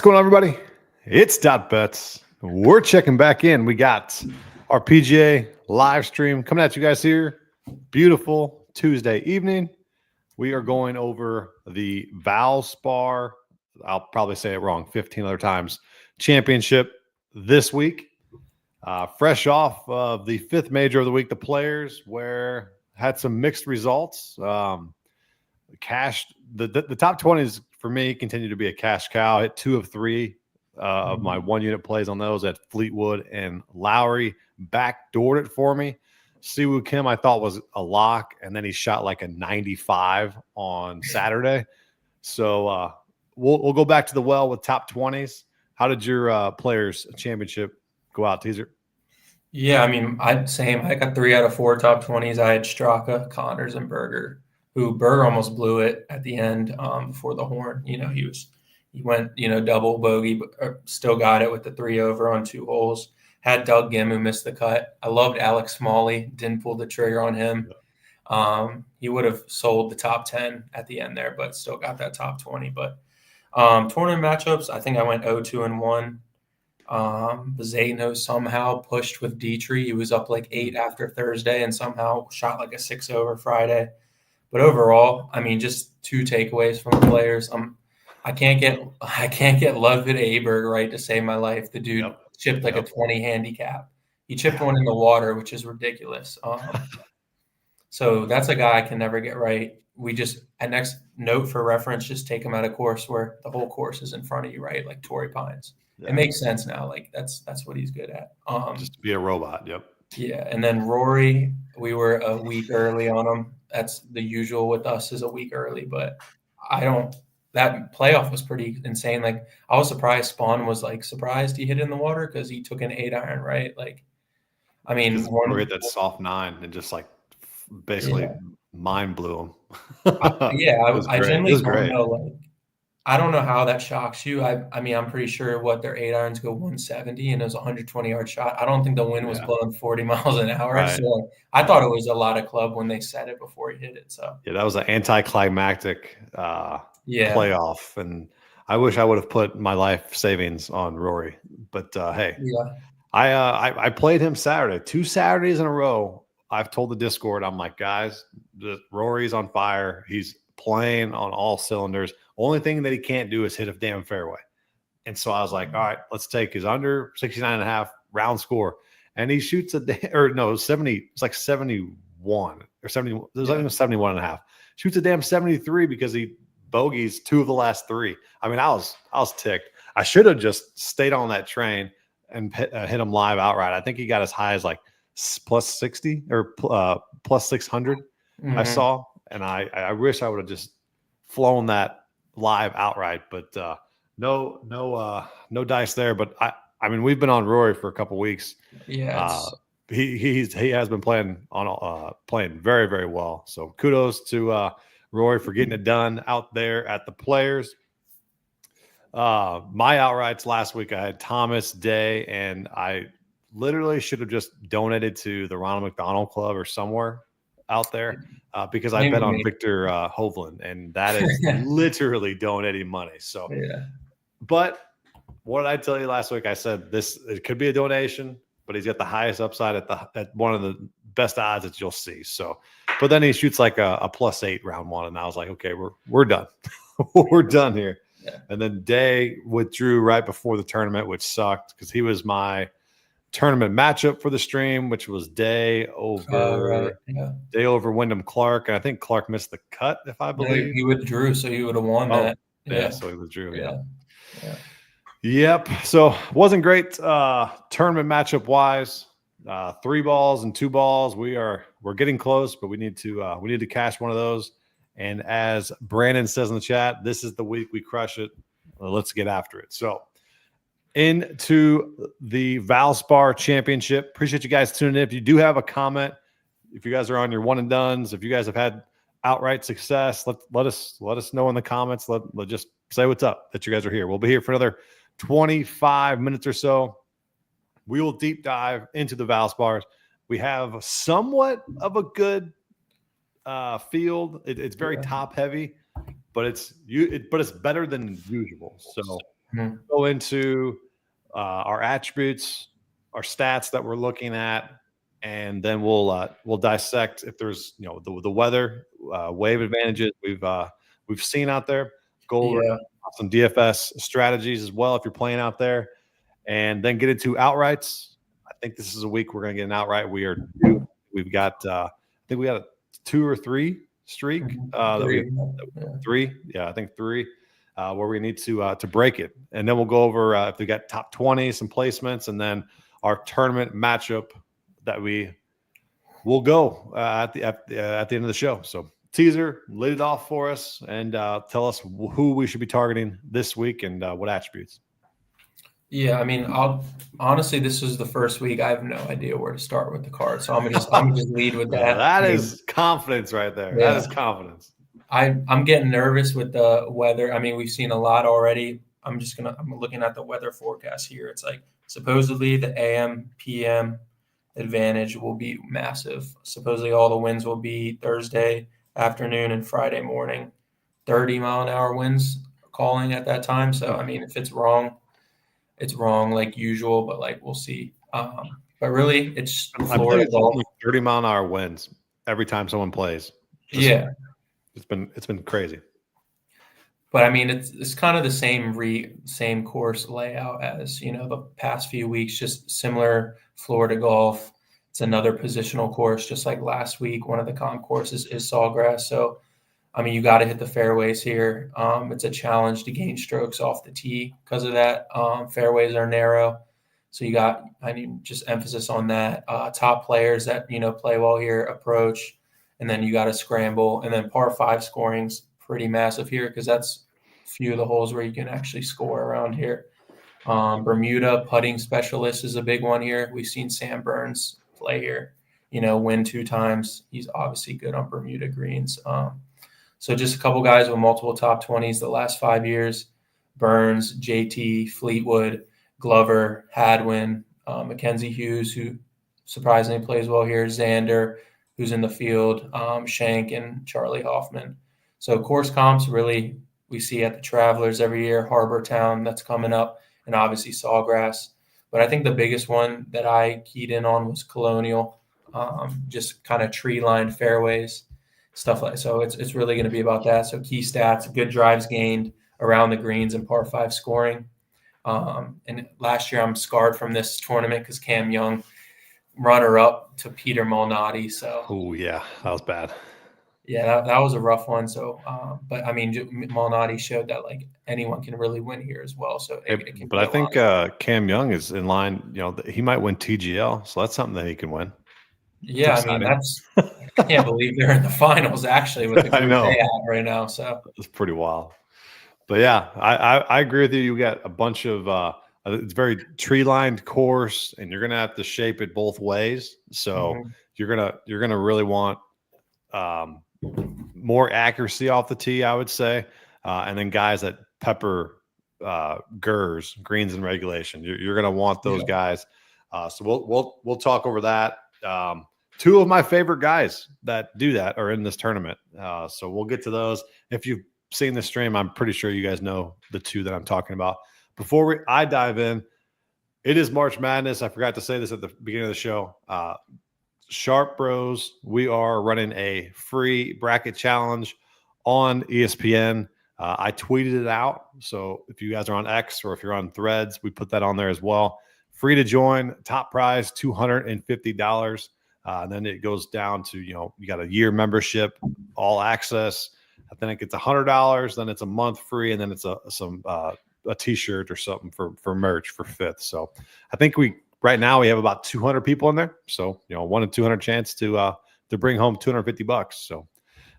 going on, everybody? It's Dot Bets. We're checking back in. We got our PGA live stream coming at you guys here. Beautiful Tuesday evening. We are going over the Valspar, I'll probably say it wrong 15 other times, championship this week. Fresh off of the fifth major of the week, the Players, where had some mixed results. Cash, the top 20s for me continue to be a cash cow. I hit 2 of 3 of my 1-unit plays on those at Fleetwood and Lowry. Backdoored it for me. Siwoo Kim I thought was a lock, and then he shot like a 95 on Saturday. So we'll go back to the well with top 20s. How did your Players Championship go out, Teaser? Yeah, I mean, I got 3 out of 4 top 20s. I had Straka, Connors, and Berger. Berger almost blew it at the end before the horn. You know, he went double bogey, but still got it with the 3 over on 2 holes. Had Doug Gim, who missed the cut. I loved Alex Smalley. Didn't pull the trigger on him. He would have sold the top 10 at the end there, but still got that top 20. But tournament matchups, I think I went 0-2-1. Bazano somehow pushed with Dietrich. He was up like 8 after Thursday and somehow shot like a 6 over Friday. But overall, I mean, just 2 takeaways from the Players. I can't get Ludwig Aberg right to save my life. The dude chipped like a 20 handicap. He chipped one in the water, which is ridiculous. So that's a guy I can never get right. We just, a next note for reference, just take him out of course where the whole course is in front of you, right? Like Torrey Pines. Yeah. It makes sense now. Like that's what he's good at. Just to be a robot. Yep. Yeah. And then Rory, we were a week early on him. That's the usual with us, is a week early, but that playoff was pretty insane. Like I was surprised Spawn was like surprised he hit in the water because he took an 8-iron, right? Like, I mean, Rory hit that soft 9 and just like basically mind blew him. I genuinely don't know. Like, I don't know how that shocks you. I mean, I'm pretty sure their 8-irons go 170 and it was a 120-yard shot. I don't think the wind was blowing 40 miles an hour. Right. So like, I thought it was a lot of club when they said it before he hit it. So yeah, that was an anticlimactic playoff, and I wish I would have put my life savings on Rory. But hey, I played him Saturday, 2 Saturdays in a row. I've told the Discord, I'm like, guys, Rory's on fire. He's playing on all cylinders. Only thing that he can't do is hit a damn fairway. And so I was like, all right, let's take his under 69.5 round score. And he shoots 70. It's like 71 or 70. There's like 71.5. Shoots a damn 73 because he bogeys 2 of the last 3. I mean, I was ticked. I should have just stayed on that train and hit him live outright. I think he got as high as like plus 60 or plus 600. I saw, and I wish I would have just flown that live outright, but no dice there. But I mean, we've been on Rory for a couple weeks. Yeah, he has been playing very, very well. So kudos to Rory for getting it done out there at the Players. My outrights last week, I had Thomas, Day, and I literally should have just donated to the Ronald McDonald Club or somewhere out there because I bet on Victor Hovland, and that is literally donating money. So, but what did I tell you last week? I said it could be a donation, but he's got the highest upside at one of the best odds that you'll see. So, but then he shoots like a plus 8 round 1, and I was like, okay, we're done. We're done here. Yeah. And then Day withdrew right before the tournament, which sucked because he was my tournament matchup for the stream, which was Day over Wyndham Clark, and I think Clark missed the cut, if I believe. He withdrew, so he would have won that. Yeah, so he withdrew. Yeah. Yep. So wasn't great tournament matchup wise. 3 balls and 2 balls. We're getting close, but we need to cash one of those. And as Brandon says in the chat, this is the week we crush it. Well, let's get after it. So into the Valspar Championship. Appreciate you guys tuning in. If you do have a comment, if you guys are on your one and dones, if you guys have had outright success, let us know in the comments. Let just say what's up that you guys are here. We'll be here for another 25 minutes or so. We will deep dive into the Valspars. We have somewhat of a good field. It's very top heavy, but it's better than usual. So go into our attributes, our stats that we're looking at, and then we'll dissect if there's the weather wave advantages we've seen out there. Go over some DFS strategies as well if you're playing out there, and then get into outrights. I think this is a week we're going to get an outright. We've got I think we got a 2 or 3 streak. Three. Yeah, I think 3. Where we need to break it, and then we'll go over if we got top 20, some placements, and then our tournament matchup that we will go at the end of the show. So teaser, lead it off for us, and tell us who we should be targeting this week and what attributes. Yeah, I mean, honestly, this is the first week. I have no idea where to start with the card, so I'm gonna just lead with that. That is confidence right there. Yeah. That is confidence. I'm getting nervous with the weather. I mean, we've seen a lot already. I'm looking at the weather forecast here. It's like supposedly the AM, PM advantage will be massive. Supposedly all the winds will be Thursday afternoon and Friday morning, 30-mile-an-hour winds calling at that time. So, I mean, if it's wrong like usual, but like we'll see. But really, it's Florida golf. 30-mile-an-hour winds every time someone plays. It's been crazy. But I mean, it's kind of the same course layout as the past few weeks, just similar Florida golf. It's another positional course, just like last week. One of the comp courses is Sawgrass. So, I mean, you got to hit the fairways here. It's a challenge to gain strokes off the tee because of that. Fairways are narrow, so I need just emphasis on that. Top players that play well here approach, and then you got to scramble, and then par 5 scoring's pretty massive here because that's a few of the holes where you can actually score around here. Bermuda putting specialist is a big one here. We've seen Sam Burns play here, win 2 times. He's obviously good on Bermuda greens. So just a couple guys with multiple top 20s the last 5 years: Burns, JT, Fleetwood, Glover, Hadwin, Mackenzie Hughes, who surprisingly plays well here, Xander, who's in the field, Shank, and Charlie Hoffman. So course comps really we see at the Travelers every year, Harbor Town that's coming up, and obviously Sawgrass. But I think the biggest one that I keyed in on was Colonial, just kind of tree-lined fairways. Stuff like so, it's really going to be about that. So key stats: good drives gained around the greens and par 5 scoring. And last year I'm scarred from this tournament because Cam Young, runner up to Peter Malnati. So that was bad. Yeah, that was a rough one. So, but I mean, Malnati showed that like anyone can really win here as well. So, but I think Cam Young is in line. He might win TGL, so that's something that he can win. Yeah, I mean, I can't believe they're in the finals actually with the group they have right now. So it's pretty wild. But yeah, I agree with you. You got a bunch of it's very tree lined course, and you're gonna have to shape it both ways. So you're gonna really want more accuracy off the tee, I would say, and then guys that pepper greens and regulation. You're gonna want those guys. So we'll talk over that. 2 of my favorite guys that do that are in this tournament. So we'll get to those. If you've seen the stream, I'm pretty sure you guys know the 2 that I'm talking about. Before I dive in, it is March Madness. I forgot to say this at the beginning of the show. Sharp Bros, we are running a free bracket challenge on ESPN. I tweeted it out. So if you guys are on X or if you're on Threads, we put that on there as well. Free to join. Top prize, $250. Then it goes down to, you got a year membership, all access. Then it gets $100. Then it's a month free. And then it's a t-shirt or something for merch for 5th. So I think right now we have about 200 people in there. So, 1 in 200 chance to bring home $250. So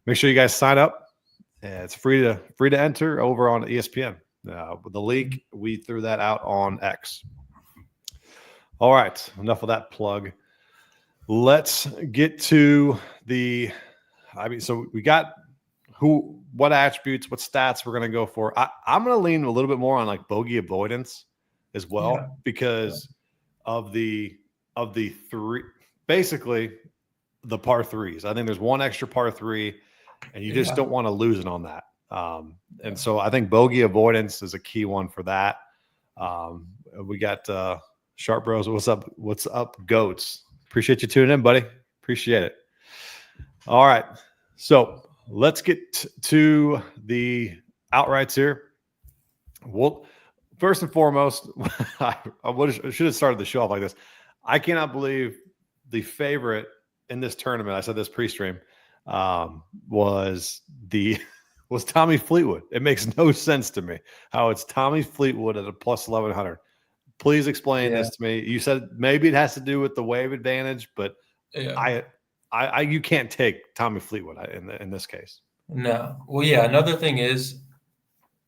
make sure you guys sign up. It's free to enter over on ESPN. The link, we threw that out on X. All right. Enough of that plug. Let's get to so we got what attributes, what stats we're going to go for. I'm going to lean a little bit more on like bogey avoidance as well because of the 3, basically the par 3s. I think there's one extra par 3 and you just don't want to lose it on that. And so I think bogey avoidance is a key one for that. We got Sharp Bros. What's up? What's up, goats? Appreciate you tuning in, buddy. Appreciate it. All right. So let's get to the outrights here. Well, first and foremost, I should have started the show off like this. I cannot believe the favorite in this tournament, I said this pre-stream, was Tommy Fleetwood. It makes no sense to me how it's Tommy Fleetwood at a plus 1,100. Please explain this to me. You said maybe it has to do with the wave advantage, but you can't take Tommy Fleetwood in this case. No. Well, yeah. Another thing is,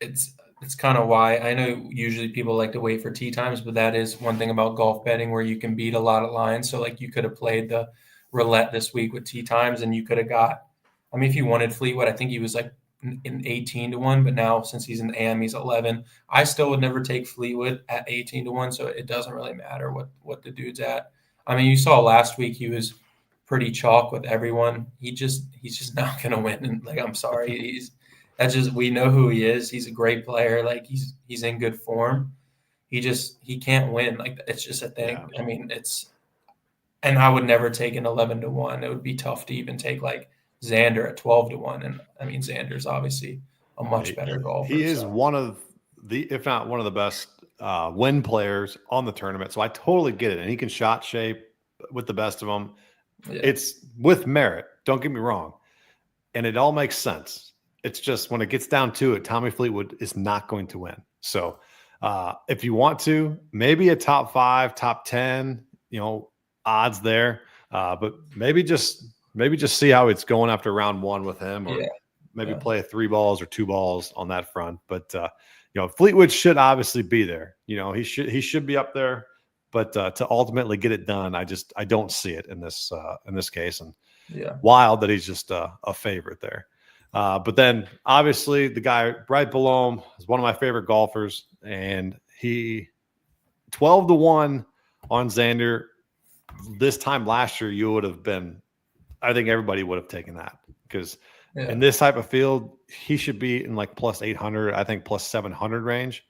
it's kind of why I know usually people like to wait for tee times, but that is one thing about golf betting where you can beat a lot of lines. So like you could have played the roulette this week with tee times, and you could have got. I mean, if you wanted Fleetwood, I think he was like in 18-1, but now since he's in AM, he's 11. I still would never take Fleetwood at 18-1, so it doesn't really matter what the dude's at. I mean, you saw last week he was pretty chalk with everyone. He's just not going to win. And like, I'm sorry, we know who he is. He's a great player. Like he's in good form. He can't win. Like it's just a thing. Yeah. I mean, and I would never take an 11-1. It would be tough to even take like Xander at 12-1. And I mean, Xander's obviously a much better golfer. He is one of if not one of the best win players on the tournament. So I totally get it. And he can shot shape with the best of them. Yeah. It's with merit. Don't get me wrong. And it all makes sense. It's just when it gets down to it, Tommy Fleetwood is not going to win. So if you want to, maybe a top 5, top 10, odds there. But maybe just see how it's going after round 1 with him, or maybe play 3 balls or 2 balls on that front. But Fleetwood should obviously be there. He should be up there. But to ultimately get it done, I don't see it in this case. And wild that he's just a favorite there. But then obviously the guy right below him is one of my favorite golfers, and he 12-1 on Xander. This time last year, you would have been, I think everybody would have taken that, because in this type of field, he should be in like plus 800, I think plus 700 range.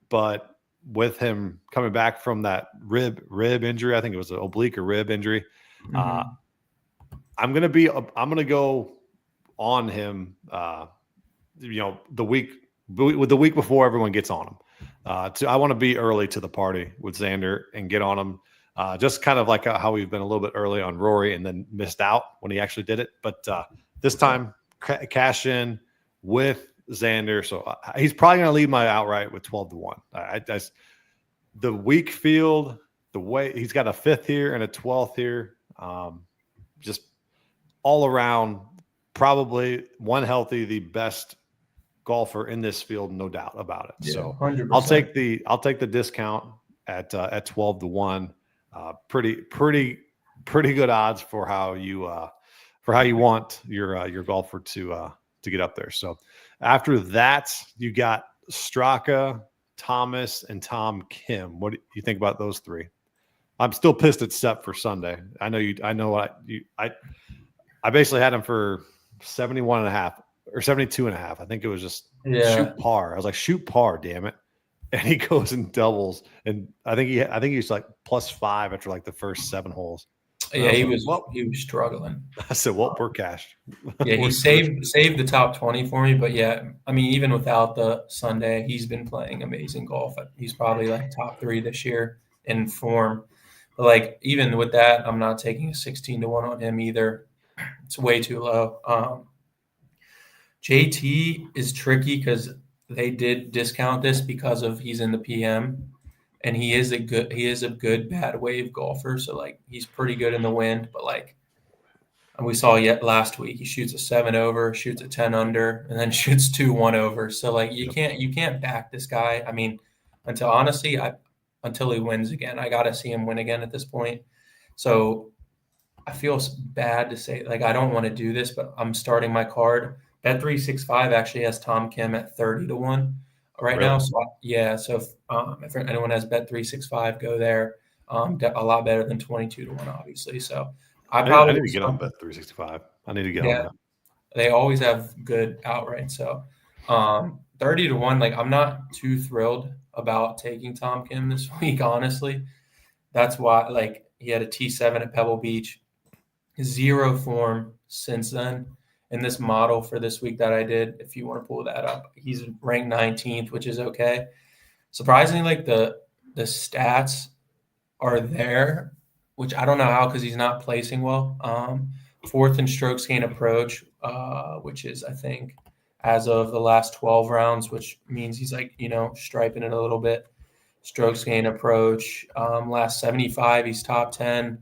But with him coming back from that rib injury, I think it was an oblique or rib injury. Mm-hmm. I'm going to go on him, the week before everyone gets on him. I want to be early to the party with Xander and get on him. Just kind of like how we've been a little bit early on Rory and then missed out when he actually did it. But this time, cash in with Xander. So he's probably going to lead my outright with 12-1. The weak field, the way he's got a 5th here and a 12th here, just all around, probably one healthy, the best golfer in this field, no doubt about it. Yeah, so 100%. I'll take the discount at 12-1. Pretty good odds for how you want your golfer to get up there. So after that, you got Straka, Thomas, and Tom Kim. What do you think about those 3? I'm still pissed at Sepp for Sunday. I basically had him for 71.5 or 72.5. I think it was just shoot par. I was like, shoot par, damn it. And he goes and doubles. And I think he's like +5 after like the first 7 holes. Yeah, he was struggling. I said, well, we're cashed. Yeah, he saved the top 20 for me. But yeah, I mean, even without the Sunday, he's been playing amazing golf. He's probably like top 3 this year in form. But like, even with that, I'm not taking a 16-1 on him either. It's way too low. JT is tricky because they did discount this because of he's in the PM, and he is a good bad wave golfer. So like he's pretty good in the wind, but like we saw last week, he shoots a 7 over, shoots a 10 under, and then shoots 2 1 over. So like you can't back this guy. I mean, until he wins again, I got to see him win again at this point. So I feel bad to say, like, I don't want to do this, but I'm starting my card. Bet365 actually has Tom Kim at 30-1 right now. So if anyone has Bet365, go there. A lot better than 22-1, obviously. So I need to get on Bet365. I need to get on that. They always have good outright. So 30 to 1, like I'm not too thrilled about taking Tom Kim this week, honestly. That's why, like, he had a T7 at Pebble Beach, 0 form since then. In this model for this week that I did, if you want to pull that up, he's ranked 19th, which is okay. Surprisingly, like the stats are there, which I don't know how, because he's not placing well. 4th in strokes gain approach, which is, I think, as of the last 12 rounds, which means he's like, striping it a little bit. Strokes gain approach, last 75, he's top 10.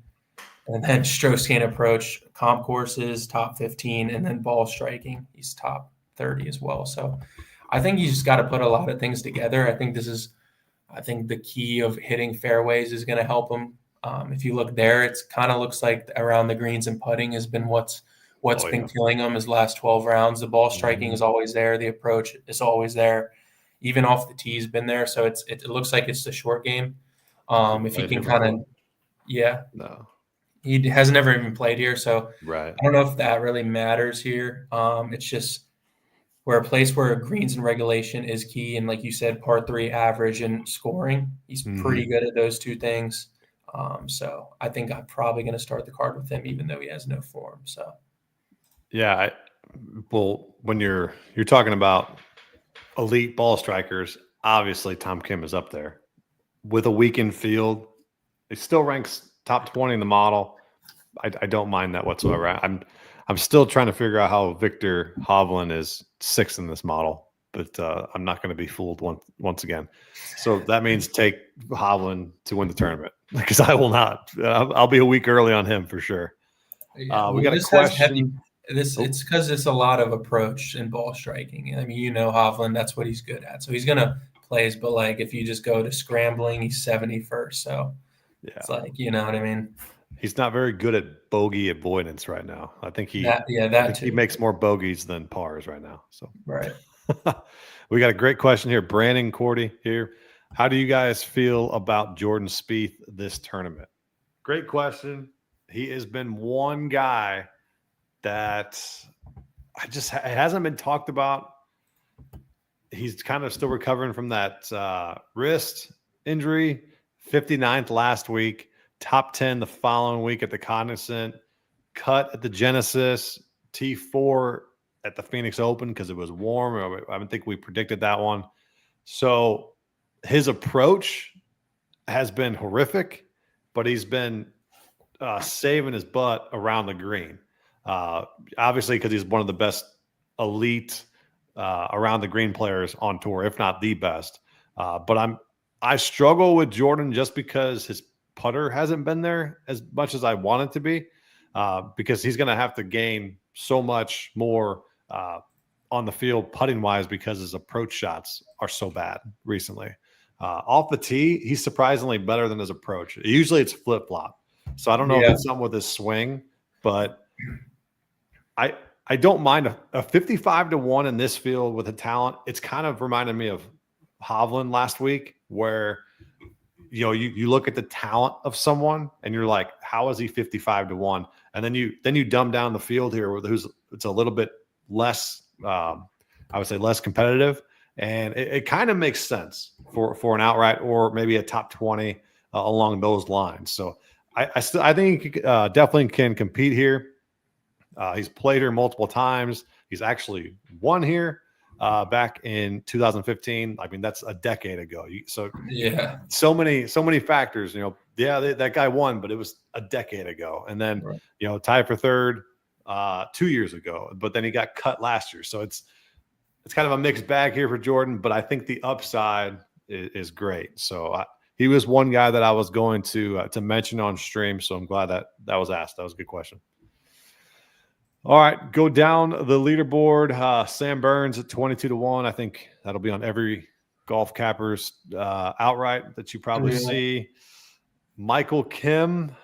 And then strokes gain approach, comp courses, top 15, and then ball striking, he's top 30 as well. So I think you just got to put a lot of things together. I think the key of hitting fairways is going to help him. If you look there, it's kind of looks like around the greens and putting has been what's been killing him his last 12 rounds. The ball striking is always there. The approach is always there. Even off the tee has been there. So it looks like it's the short game. If he can kind of, no. He has never even played here, so right. I don't know if that really matters here. It's just a place where greens and regulation is key, and like you said, par 3 average and scoring. He's pretty good at those two things. So I think I'm probably going to start the card with him, even though he has no form. So yeah, when you're talking about elite ball strikers, obviously Tom Kim is up there with a weakened field. He still ranks top 20 in the model. I don't mind that whatsoever. I'm still trying to figure out how Victor Hovland is 6th in this model, but I'm not going to be fooled once again. So that means take Hovland to win the tournament, because I will not. I'll be a week early on him for sure. We got a question. It's because it's a lot of approach and ball striking. I mean, Hovland, that's what he's good at. So he's going to plays, but like if you just go to scrambling, he's 71st. So it's like, you know what I mean? He's not very good at bogey avoidance right now. I think he makes more bogeys than pars right now. So right. We got a great question here. Brandon Cordy here. How do you guys feel about Jordan Spieth this tournament? Great question. He has been one guy that it hasn't been talked about. He's kind of still recovering from that wrist injury. 59th last week. Top 10 the following week at the Cognizant, cut at the Genesis, T4 at the Phoenix Open because it was warm. I don't think we predicted that one. So his approach has been horrific, but he's been saving his butt around the green. Obviously, because he's one of the best elite around the green players on tour, if not the best. But I struggle with Jordan just because his putter hasn't been there as much as I want it to be, because he's going to have to gain so much more on the field putting wise because his approach shots are so bad recently. Off the tee, he's surprisingly better than his approach. Usually it's flip flop. So I don't know if it's something with his swing, but I don't mind a 55 to 1 in this field with the talent. It's kind of reminded me of Hovland last week, where you look at the talent of someone and you're like, how is he 55 to 1? And then you dumb down the field here it's a little bit less, I would say less competitive. And it kind of makes sense for an outright or maybe a top 20 along those lines. So I think he definitely can compete here. He's played here multiple times. He's actually won here back in 2015. I mean, that's a decade ago. So many factors. That guy won, but it was a decade ago. And then tied for third 2 years ago. But then he got cut last year. So it's kind of a mixed bag here for Jordan. But I think the upside is great. So he was one guy that I was going to mention on stream. So I'm glad that was asked. That was a good question. All right, go down the leaderboard. Sam Burns at 22 to 1. I think that'll be on every golf capper's outright that you probably see. Michael Kim,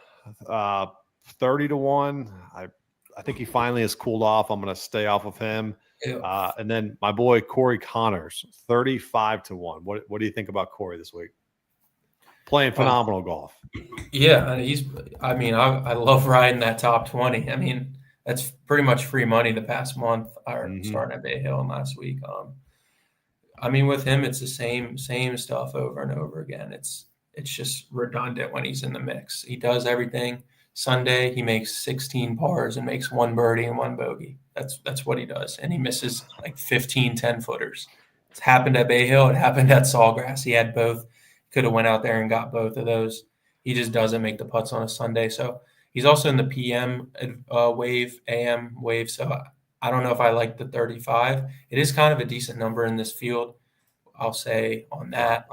30 to 1. I think he finally has cooled off. I'm going to stay off of him. And then my boy Corey Connors, 35 to 1. What do you think about Corey this week? Playing phenomenal golf. Yeah, I love riding that top 20. I mean, that's pretty much free money the past month. Starting at Bay Hill last week. I mean, with him, it's the same stuff over and over again. It's just redundant when he's in the mix. He does everything. Sunday, he makes 16 pars and makes 1 birdie and 1 bogey. That's what he does. And he misses like 15 10-footers. It's happened at Bay Hill. It happened at Sawgrass. He had both. Could have went out there and got both of those. He just doesn't make the putts on a Sunday. So he's also in the PM wave, AM wave. So I don't know if I like the 35. It is kind of a decent number in this field, I'll say on that.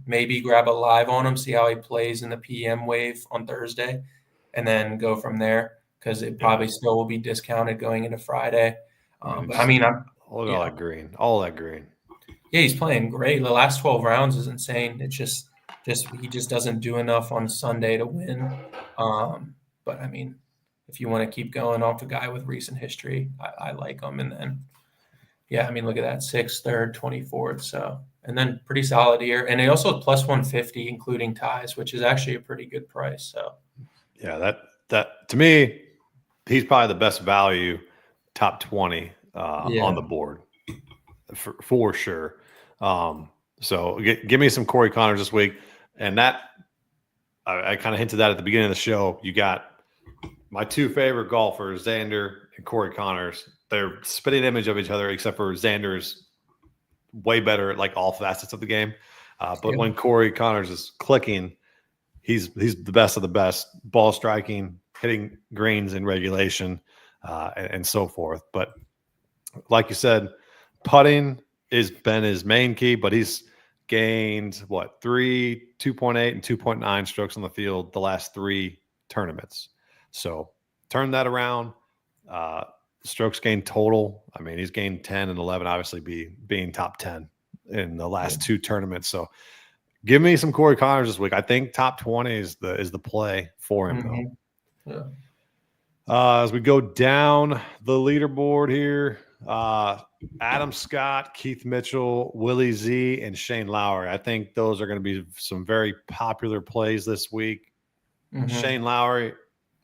Maybe grab a live on him, see how he plays in the PM wave on Thursday, and then go from there, because it probably still will be discounted going into Friday. But I mean, all that green. Yeah, he's playing great. The last 12 rounds is insane. It's just he just doesn't do enough on Sunday to win. But I mean, if you want to keep going off a guy with recent history, I like him. And then, yeah, I mean, look at that, 6th, 3rd, 24th. So, and then pretty solid here. And they also plus 150, including ties, which is actually a pretty good price. So, yeah, that to me, he's probably the best value top 20 on the board for sure. So give me some Corey Conners this week. And that I kind of hinted that at the beginning of the show. You got my 2 favorite golfers, Xander and Corey Conners. They're spitting image of each other, except for Xander's way better at like all facets of the game. But when Corey Conners is clicking, he's the best of the best, ball striking, hitting greens in regulation, and so forth. But like you said, putting has been his main key, but he's gained 3, 2.8, and 2.9 strokes on the field the last 3 tournaments. So turn that around. Strokes gained total, I mean, he's gained 10 and 11, obviously being top 10 in the last 2 tournaments. So give me some Corey Conners this week. I think top 20 is the play for him, though. Yeah. As we go down the leaderboard here, Adam Scott, Keith Mitchell, Willie Z, and Shane Lowry. I think those are going to be some very popular plays this week. Shane Lowry,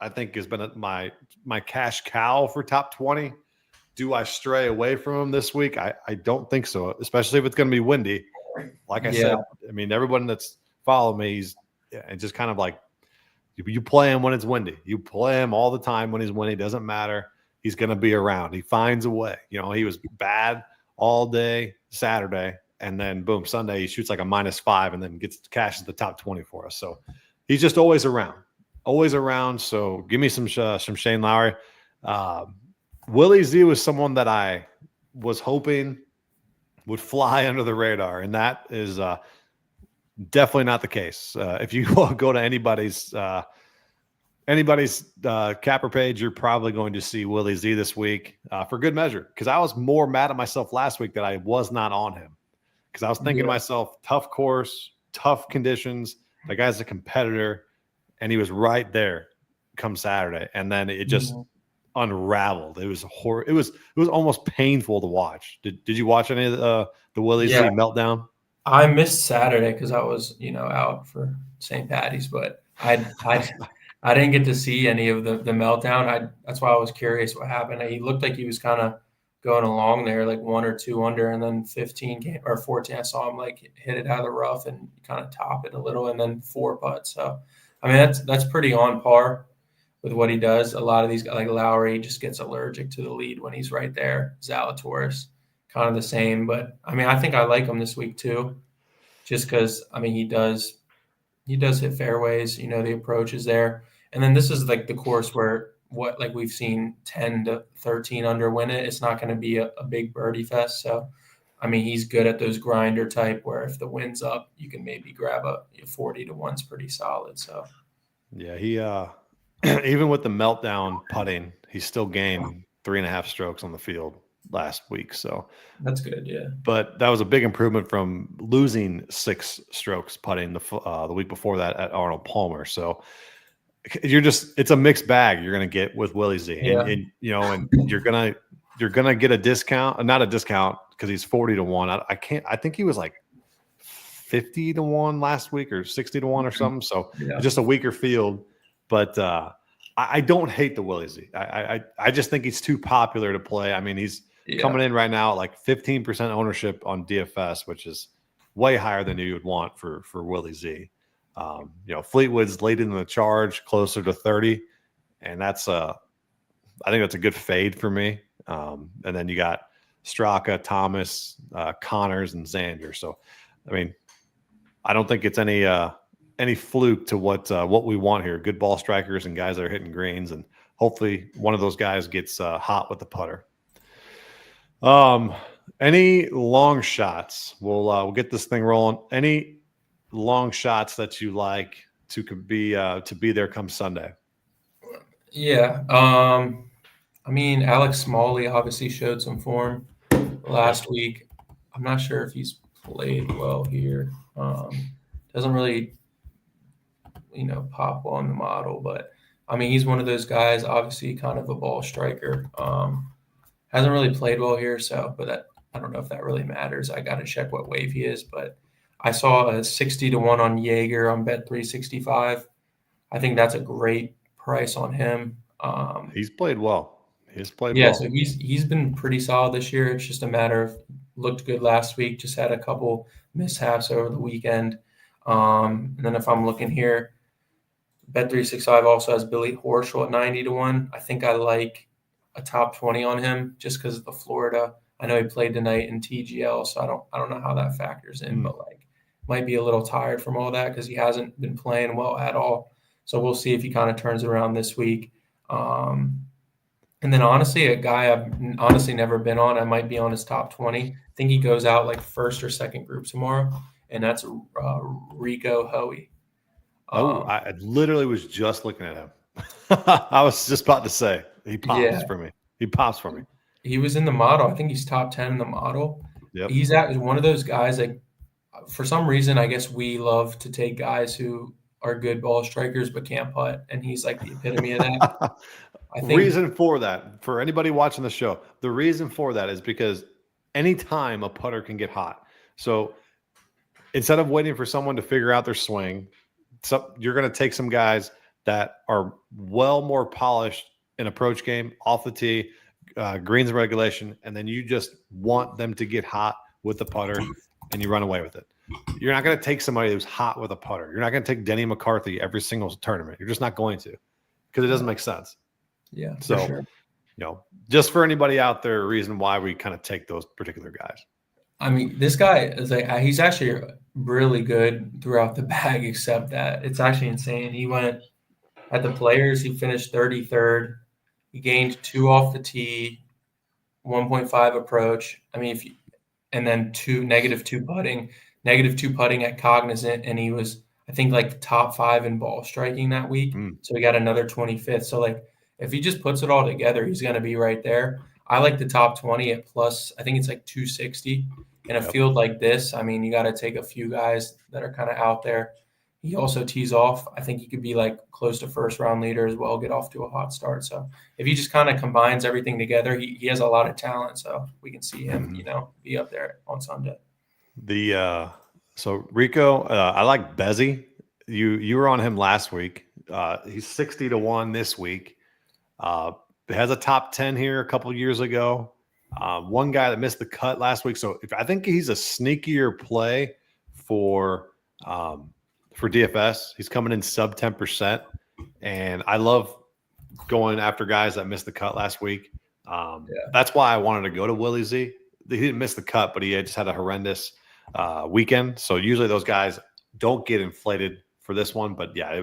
I think, has been my cash cow for top 20. Do I stray away from him this week? I don't think so, especially if it's going to be windy. Like I said, I mean, everyone that's followed me, and just kind of like, you play him when it's windy. You play him all the time when he's windy. Doesn't matter. He's going to be around. He finds a way. You know, he was bad all day Saturday, and then boom, Sunday he shoots like a -5 and then cashes the top 20 for us. So he's just always around. So give me some Shane Lowry. Willie Z was someone that I was hoping would fly under the radar, and that is definitely not the case. If you go to anybody's capper page, you're probably going to see Willie Z this week for good measure, because I was more mad at myself last week that I was not on him, because I was thinking to myself, tough course, tough conditions, the guy's a competitor, and he was right there come Saturday, and then it just unraveled. It was it was almost painful to watch. Did you watch any of the Willie Z meltdown? I missed Saturday because I was out for St. Patty's, but I didn't get to see any of the meltdown. That's why I was curious what happened. He looked like he was kind of going along there, like 1 or 2 under, and then 15 or 14. I saw him like hit it out of the rough and kind of top it a little, and then 4 putts. So, I mean, that's pretty on par with what he does. A lot of these guys, like Lowry, just gets allergic to the lead when he's right there. Zalatoris, kind of the same. But I mean, I think I like him this week too, just because I mean he does hit fairways. The approach is there. And then this is like the course where we've seen 10 to 13 under win it. It's not going to be a big birdie fest. So, I mean, he's good at those grinder type where if the wind's up, you can maybe grab a 40 to 1's pretty solid. So, yeah, he even with the meltdown putting, he still gained 3.5 strokes on the field last week. So that's good. Yeah. But that was a big improvement from losing 6 strokes putting the week before that at Arnold Palmer. So it's a mixed bag you're going to get with Willie Z. And you're going to get a discount, not a discount, because he's 40 to 1. I think he was like 50 to 1 last week or 60 to 1 or something. So just a weaker field. But I don't hate the Willie Z. I just think he's too popular to play. I mean, he's coming in right now at like 15% ownership on DFS, which is way higher than you would want for Willie Z. Fleetwood's late in the charge, closer to 30, and that's I think that's a good fade for me. And then you got Straka, Thomas, Connors, and Xander. So, I mean, I don't think it's any fluke to what we want here. Good ball strikers and guys that are hitting greens, and hopefully one of those guys gets hot with the putter. Any long shots? We'll get this thing rolling. Any long shots that you like to be there come Sunday? Yeah. I mean, Alex Smalley obviously showed some form last week. I'm not sure if he's played well here. Doesn't really, pop well in the model, but I mean, he's one of those guys, obviously kind of a ball striker. Hasn't really played well here, but I don't know if that really matters. I got to check what wave he is, but I saw a 60-1 on Jaeger on Bet365. I think that's a great price on him. He's played well. Yeah, so he's been pretty solid this year. It's just a matter of looked good last week, just had a couple mishaps over the weekend. And then if I'm looking here, Bet365 also has Billy Horschel at 90-1. I think I like a top 20 on him just because of the Florida. I know he played tonight in TGL, so I don't know how that factors in, but might be a little tired from all that because he hasn't been playing well at all. So we'll see if he kind of turns around this week. And then honestly, a guy I've honestly never been on, I might be on his top 20. I think he goes out like first or second group tomorrow, and that's Rico Hoey. I literally was just looking at him. I was just about to say he pops for me. He pops for me. He was in the model. I think he's top 10 in the model. Yep. He's one of those guys that, for some reason, I guess we love to take guys who are good ball strikers but can't putt, and he's like the epitome of that. Reason for that, for anybody watching the show, the reason for that is because anytime a putter can get hot. So instead of waiting for someone to figure out their swing, you're going to take some guys that are well more polished in approach game, off the tee, greens and regulation, and then you just want them to get hot with the putter, and you run away with it. You're not going to take somebody who's hot with a putter. You're not going to take Denny McCarthy every single tournament. You're just not going to, because it doesn't make sense. Yeah. So, sure. Just for anybody out there, a reason why we kind of take those particular guys. I mean, this guy is he's actually really good throughout the bag, except that it's actually insane. He went at the Players, he finished 33rd. He gained 2 off the tee, 1.5 approach. I mean, and then -2 putting at Cognizant, and he was, I think, like top 5 in ball striking that week. So he got another 25th. So if he just puts it all together, he's going to be right there. I like the top 20 at plus, I think it's like 260. In a field like this, I mean, you got to take a few guys that are kind of out there. He also tees off. I think he could be like close to first round leader as well, get off to a hot start. So if he just kind of combines everything together, he has a lot of talent. So we can see him, be up there on Sunday. So Rico, I like Bezzy. You were on him last week. He's 60-1 this week. Has a top 10 here a couple years ago. One guy that missed the cut last week. So I think he's a sneakier play for DFS. He's coming in sub 10%. And I love going after guys that missed the cut last week. That's why I wanted to go to Willie Z. He didn't miss the cut, but he just had a horrendous weekend. So usually those guys don't get inflated for this one. But yeah,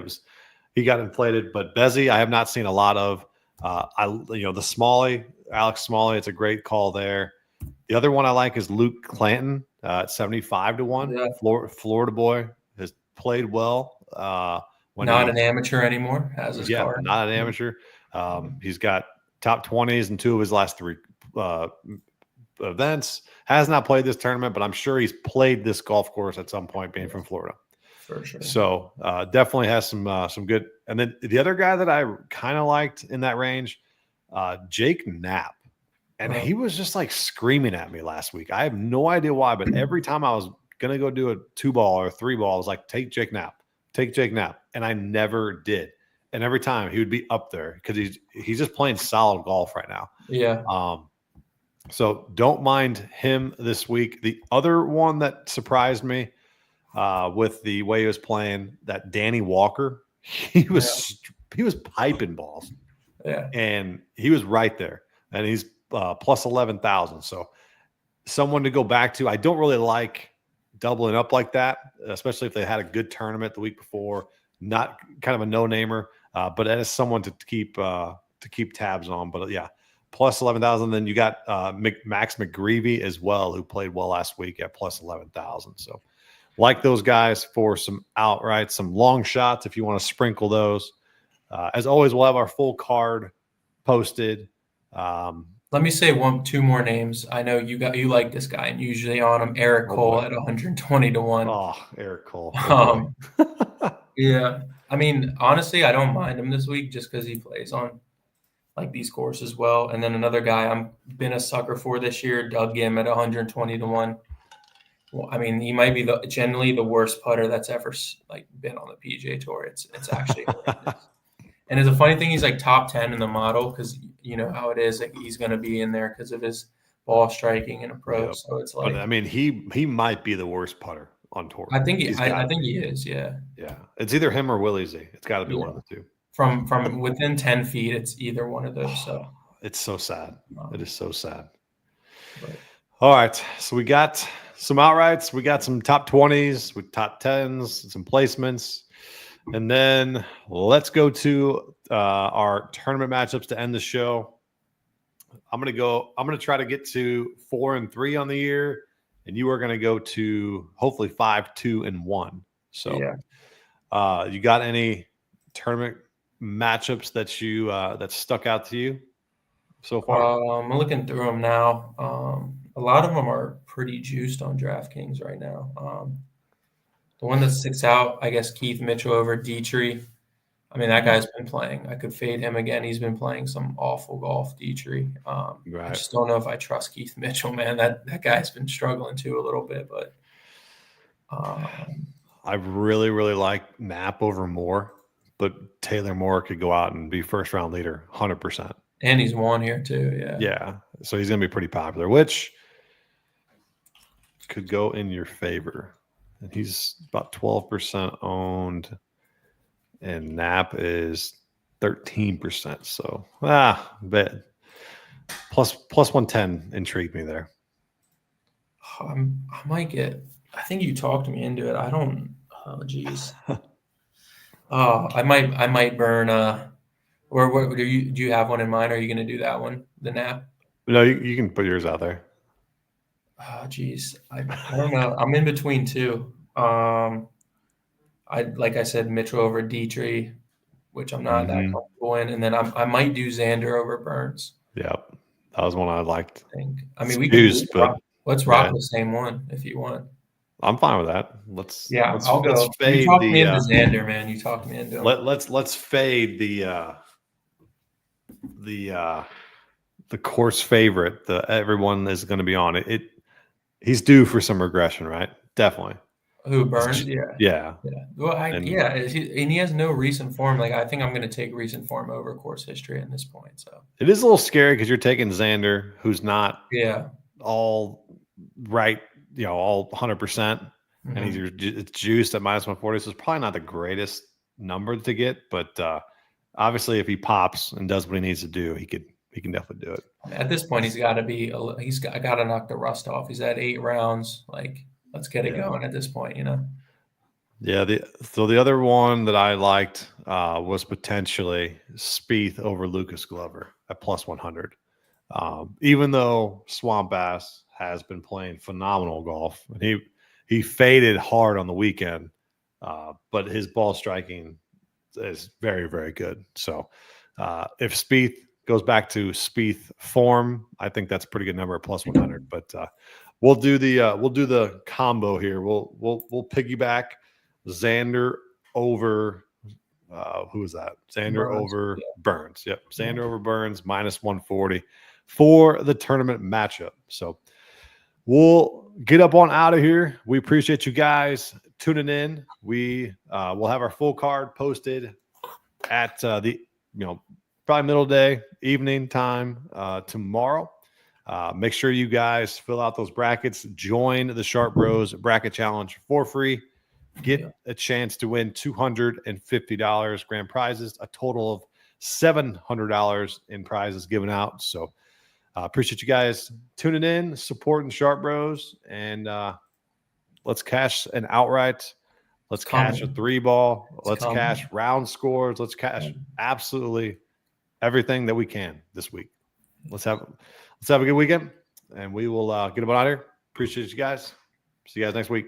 he got inflated. But Bezzy, I have not seen a lot of. The Smalley, Alex Smalley, it's a great call there. The other one I like is Luke Clanton at 75-1. Yeah. Florida boy has played well. Not an amateur anymore. Has his card. Not an amateur. He's got top 20s in 2 of his last 3 events. Has not played this tournament, but I'm sure he's played this golf course at some point, being from Florida. For sure. So definitely has some good. And then the other guy that I kind of liked in that range, Jake Knapp. And he was just like screaming at me last week. I have no idea why, but every time I was going to go do a 2-ball or 3-ball, I was like, take Jake Knapp. And I never did. And every time he would be up there because he's just playing solid golf right now. Yeah. So don't mind him this week. The other one that surprised me with the way he was playing, that Danny Walker, he was piping balls. Yeah. And he was right there. And he's plus 11,000. So someone to go back to. I don't really like doubling up like that, especially if they had a good tournament the week before. Not kind of a no-namer, but that is someone to keep tabs on. But yeah, plus 11,000. Then you got Max McGreevy as well, who played well last week at plus 11,000. So like those guys for some outright, some long shots if you want to sprinkle those. As always, we'll have our full card posted. Let me say two more names. I know you like this guy and usually on him. Eric Cole at 120 to 1. Oh, Eric Cole. Yeah. I mean, honestly, I don't mind him this week just because he plays on like these courses well. And then another guy I've been a sucker for this year, Doug Gim at 120 to 1. Well, I mean, he might be generally the worst putter that's ever like been on the PGA Tour. It's actually horrendous. And it's a funny thing, he's like top 10 in the model because you know how it is. Like he's going to be in there because of his ball striking and approach. Yep. So it's like, but, I mean, he might be the worst putter on tour. I think he is. Yeah. Yeah. It's either him or Willie Z. It's got to be one of the two. From within 10 feet, it's either one of those. So it's so sad. It is so sad. But. All right. So we got some outrights. We got some top 20s, with top 10s, some placements. And then let's go to our tournament matchups to end the show. I'm going to try to get to 4 and 3 on the year, and you are going to go to hopefully 5, 2, and 1. So, yeah. You got any tournament matchups that you that stuck out to you so far? I'm looking through them now. A lot of them are pretty juiced on DraftKings right now. The one that sticks out, I guess, Keith Mitchell over Dietrich. I mean, that guy's been playing. I could fade him again. He's been playing some awful golf, Dietrich. Right. I just don't know if I trust Keith Mitchell, man. That guy's been struggling too a little bit. But I really, really like Knapp over Moore, but Taylor Moore could go out and be first-round leader 100%. And he's won here too, yeah. Yeah, so he's going to be pretty popular, which could go in your favor. And he's about 12% owned, and Knapp is 13%. So, but plus 110 intrigued me there. I might get. I think you talked me into it. I don't. Oh, geez. I might burn. Or what do you have one in mind? Are you going to do that one, the Knapp? No, you can put yours out there. Oh, geez. I don't know. I'm in between two. Like I said, Mitchell over Dietrich, which I'm not that comfortable in, and then I might do Xander over Burns. Yep, that was one I liked. I mean, we can let's rock the same one if you want. I'm fine with that. Let's I'll go. Fade you talked me into Xander, man. You talked me into him. Let's fade the course favorite. Everyone is going to be on it. He's due for some regression, right? Definitely. Who, Burns? Yeah. Well, and he has no recent form. Like, I think I'm going to take recent form over course history at this point. So it is a little scary because you're taking Xander, who's not all right, all 100%, and it's juiced at minus 140. So it's probably not the greatest number to get, but obviously, if he pops and does what he needs to do, he can definitely do it. At this point, he's got to knock the rust off. He's at 8 rounds. Like, let's get it going at this point, Yeah. The other one that I liked was potentially Spieth over Lucas Glover at plus 100. Even though Swamp Ass has been playing phenomenal golf, and he faded hard on the weekend, but his ball striking is very, very good. So if Spieth goes back to Spieth form, I think that's a pretty good number at plus 100. But we'll do the combo here. We'll piggyback Xander over who is that? Xander Burns. Over Burns. Yep, Xander over Burns minus 140 for the tournament matchup. So we'll get up on out of here. We appreciate you guys tuning in. We will have our full card posted at the probably middle day, evening time tomorrow. Make sure you guys fill out those brackets. Join the Sharp Bros Bracket Challenge for free. Get a chance to win $250 grand prizes, a total of $700 in prizes given out. So appreciate you guys tuning in, supporting Sharp Bros, and let's cash an outright. Let's cash a 3-ball. Let's cash round scores. Let's cash absolutely everything that we can this week. Let's have a good weekend, and we will get them out of here. Appreciate you guys. See you guys next week.